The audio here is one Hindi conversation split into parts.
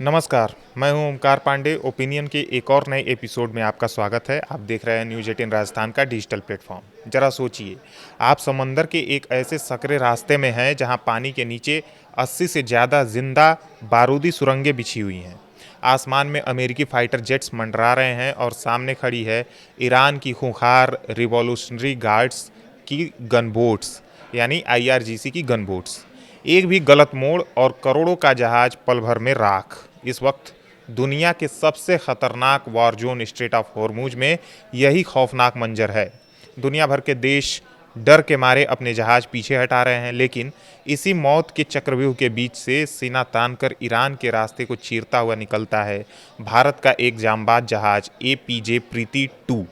नमस्कार, मैं हूं ओमकार पांडे। ओपिनियन के एक और नए एपिसोड में आपका स्वागत है। आप देख रहे हैं न्यूज़ 18 राजस्थान का डिजिटल प्लेटफॉर्म। जरा सोचिए, आप समंदर के एक ऐसे सकरे रास्ते में हैं जहां पानी के नीचे 80 से ज़्यादा जिंदा बारूदी सुरंगें बिछी हुई हैं। आसमान में अमेरिकी फाइटर जेट्स मंडरा रहे हैं और सामने खड़ी है ईरान की खूंखार रिवॉल्यूशनरी गार्ड्स की गनबोट्स, यानी IRGC की गनबोट्स। एक भी गलत मोड़ और करोड़ों का जहाज पल भर में राख। इस वक्त दुनिया के सबसे खतरनाक war zone straight of Hormuz में यही खौफनाक मंजर है। दुनिया भर के देश डर के मारे अपने जहाज पीछे हटा रहे हैं, लेकिन इसी मौत के चक्रव्यूह के बीच से सीना तान कर ईरान के रास्ते को चीरता हुआ निकलता है भारत का एक जांबाज जहाज APJ प्रीति 2।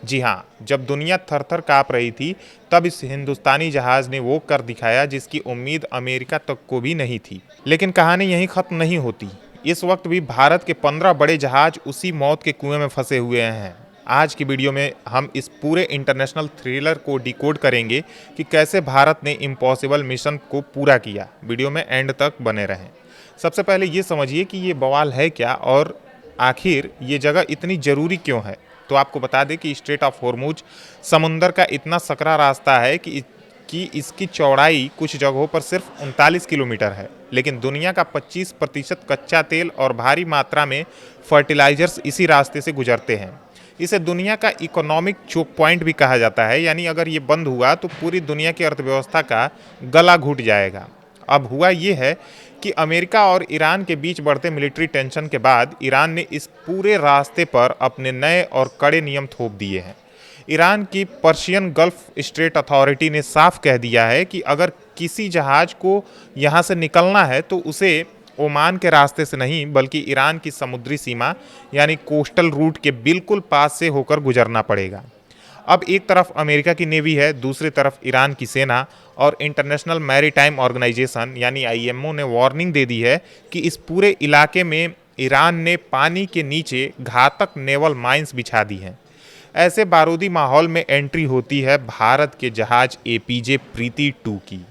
जी हाँ, जब दुनिया थर-थर काँप रही थी, तब इस हिंदुस्तानी जहाज ने वो कर दिखाया जिसकी उम्मीद अमेरिका तक को भी नहीं थी। लेकिन कहानी यहीं खत्म नहीं होती। इस वक्त भी भारत के 15 बड़े जहाज उसी मौत के कुएं में फंसे हुए हैं। आज की वीडियो में हम इस पूरे इंटरनेशनल थ्रिलर को डिकोड करेंगे कि कैसे भारत ने इम्पॉसिबल मिशन को पूरा किया। वीडियो में एंड तक बने रहें। सबसे पहले ये समझिए कि ये बवाल है क्या और आखिर ये जगह इतनी ज़रूरी क्यों है। तो आपको बता दें कि स्ट्रेट ऑफ हॉर्मुज समुंदर का इतना सकरा रास्ता है कि इसकी चौड़ाई कुछ जगहों पर सिर्फ 39 किलोमीटर है, लेकिन दुनिया का 25% कच्चा तेल और भारी मात्रा में फर्टिलाइजर्स इसी रास्ते से गुजरते हैं। इसे दुनिया का इकोनॉमिक चोक पॉइंट भी कहा जाता है, यानी अगर ये बंद हुआ तो पूरी दुनिया की अर्थव्यवस्था का गला घुट जाएगा। अब हुआ ये है कि अमेरिका और ईरान के बीच बढ़ते मिलिट्री टेंशन के बाद ईरान ने इस पूरे रास्ते पर अपने नए और कड़े नियम थोप दिए हैं। ईरान की पर्शियन गल्फ स्ट्रेट अथॉरिटी ने साफ कह दिया है कि अगर किसी जहाज को यहाँ से निकलना है तो उसे ओमान के रास्ते से नहीं, बल्कि ईरान की समुद्री सीमा यानी कोस्टल रूट के बिल्कुल पास से होकर गुजरना पड़ेगा। अब एक तरफ अमेरिका की नेवी है, दूसरी तरफ ईरान की सेना और इंटरनेशनल मैरीटाइम ऑर्गेनाइजेशन यानी IMO ने वार्निंग दे दी है कि इस पूरे इलाके में ईरान ने पानी के नीचे घातक नेवल माइंस बिछा दी हैं। ऐसे बारूदी माहौल में एंट्री होती है भारत के जहाज APJ प्रीति 2 की।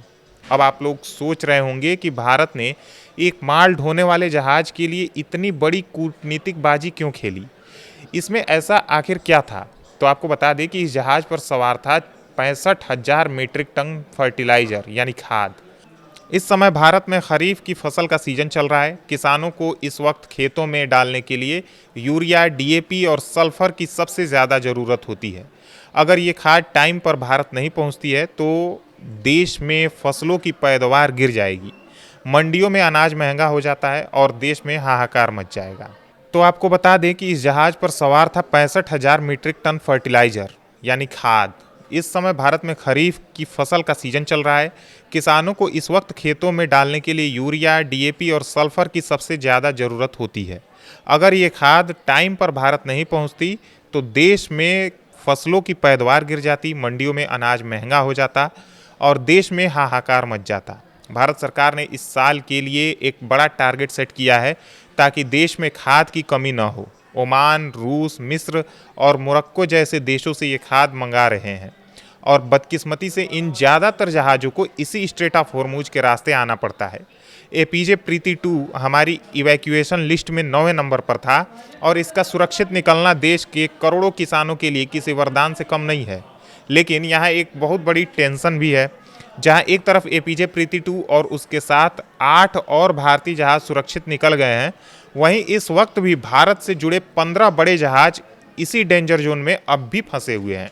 अब आप लोग सोच रहे होंगे कि भारत ने एक माल ढोने वाले जहाज के लिए इतनी बड़ी कूटनीतिक बाजी क्यों खेली। इसमें ऐसा आखिर क्या था? तो आपको बता दें कि इस जहाज पर सवार था 65,000 मीट्रिक टन फर्टिलाइजर यानी खाद। इस समय भारत में खरीफ की फसल का सीजन चल रहा है। किसानों को इस वक्त खेतों में डालने के लिए यूरिया, DAP और सल्फर की सबसे ज़्यादा ज़रूरत होती है। अगर ये खाद टाइम पर भारत नहीं पहुंचती है तो देश में फसलों की पैदावार गिर जाएगी, मंडियों में अनाज महंगा हो जाता है और देश में हाहाकार मच जाएगा। तो आपको बता दें कि इस जहाज पर सवार था 65,000 मीट्रिक टन फर्टिलाइजर यानी खाद। इस समय भारत में खरीफ की फसल का सीजन चल रहा है। किसानों को इस वक्त खेतों में डालने के लिए यूरिया, DAP और सल्फर की सबसे ज़्यादा ज़रूरत होती है। अगर ये खाद टाइम पर भारत नहीं पहुंचती तो देश में फसलों की पैदावार गिर जाती, मंडियों में अनाज महंगा हो जाता और देश में हाहाकार मच जाता। भारत सरकार ने इस साल के लिए एक बड़ा टारगेट सेट किया है ताकि देश में खाद की कमी न हो। ओमान, रूस, मिस्र और मोरक्को जैसे देशों से ये खाद मंगा रहे हैं और बदकिस्मती से इन ज़्यादातर जहाज़ों को इसी स्ट्रेट ऑफ हॉर्मुज के रास्ते आना पड़ता है। APJ प्रीति 2 हमारी इवैक्यूएशन लिस्ट में 9वें नंबर पर था और इसका सुरक्षित निकलना देश के करोड़ों किसानों के लिए किसी वरदान से कम नहीं है। लेकिन यहाँ एक बहुत बड़ी टेंशन भी है। जहां एक तरफ APJ प्रीति 2 और उसके साथ 8 और भारतीय जहाज सुरक्षित निकल गए हैं, वहीं इस वक्त भी भारत से जुड़े 15 बड़े जहाज इसी डेंजर जोन में अब भी फंसे हुए हैं।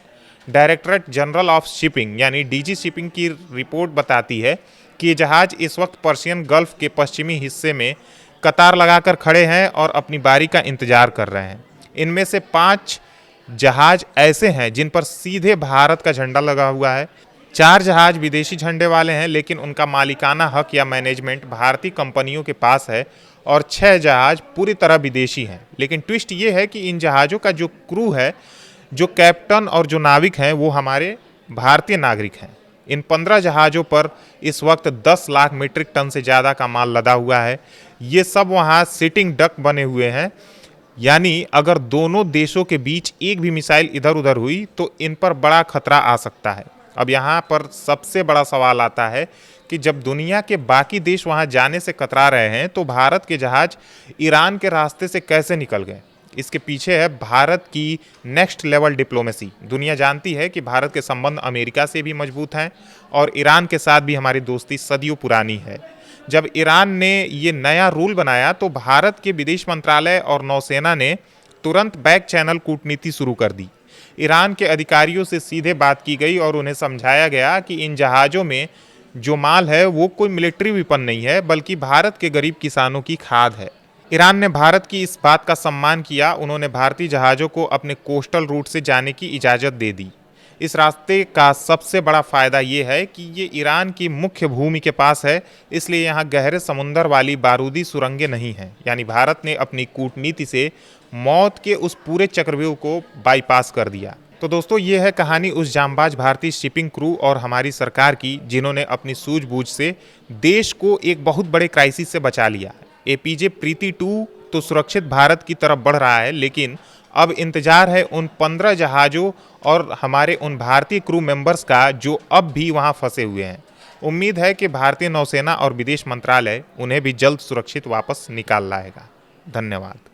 डायरेक्टरेट जनरल ऑफ शिपिंग यानी DG शिपिंग की रिपोर्ट बताती है कि ये जहाज इस वक्त पर्शियन गल्फ के पश्चिमी हिस्से में कतार लगाकर खड़े हैं और अपनी बारी का इंतजार कर रहे हैं। इनमें से 5 जहाज ऐसे हैं जिन पर सीधे भारत का झंडा लगा हुआ है। 4 जहाज विदेशी झंडे वाले हैं, लेकिन उनका मालिकाना हक या मैनेजमेंट भारतीय कंपनियों के पास है और 6 जहाज पूरी तरह विदेशी हैं। लेकिन ट्विस्ट ये है कि इन जहाज़ों का जो क्रू है, जो कैप्टन और जो नाविक हैं, वो हमारे भारतीय नागरिक हैं। इन 15 जहाज़ों पर इस वक्त 10 लाख मीट्रिक टन से ज़्यादा का माल लदा हुआ है। ये सब वहाँ सिटिंग डक बने हुए हैं, यानी अगर दोनों देशों के बीच एक भी मिसाइल इधर उधर हुई तो इन पर बड़ा खतरा आ सकता है। अब यहाँ पर सबसे बड़ा सवाल आता है कि जब दुनिया के बाकी देश वहां जाने से कतरा रहे हैं तो भारत के जहाज ईरान के रास्ते से कैसे निकल गए। इसके पीछे है भारत की नेक्स्ट लेवल डिप्लोमेसी। दुनिया जानती है कि भारत के संबंध अमेरिका से भी मजबूत हैं और ईरान के साथ भी हमारी दोस्ती सदियों पुरानी है। जब ईरान ने ये नया रूल बनाया तो भारत के विदेश मंत्रालय और नौसेना ने तुरंत बैक चैनल कूटनीति शुरू कर दी। ईरान के अधिकारियों से सीधे बात की गई और उन्हें समझाया गया कि इन जहाज़ों में जो माल है वो कोई मिलिट्री विपन नहीं है, बल्कि भारत के गरीब किसानों की खाद है। ईरान ने भारत की इस बात का सम्मान किया। उन्होंने भारतीय जहाज़ों को अपने कोस्टल रूट से जाने की इजाज़त दे दी। इस रास्ते का सबसे बड़ा फ़ायदा ये है कि ये ईरान की मुख्य भूमि के पास है, इसलिए यहाँ गहरे समुंदर वाली बारूदी सुरंगें नहीं हैं। यानी भारत ने अपनी कूटनीति से मौत के उस पूरे चक्रव्यूह को बाईपास कर दिया। तो दोस्तों, ये है कहानी उस जांबाज भारतीय शिपिंग क्रू और हमारी सरकार की, जिन्होंने अपनी सूझबूझ से देश को एक बहुत बड़े क्राइसिस से बचा लिया। एपीजे प्रीति 2 तो सुरक्षित भारत की तरफ बढ़ रहा है, लेकिन अब इंतजार है उन 15 जहाज़ों और हमारे उन भारतीय क्रू मेंबर्स का जो अब भी वहां फंसे हुए हैं। उम्मीद है कि भारतीय नौसेना और विदेश मंत्रालय उन्हें भी जल्द सुरक्षित वापस निकाल लाएगा। धन्यवाद।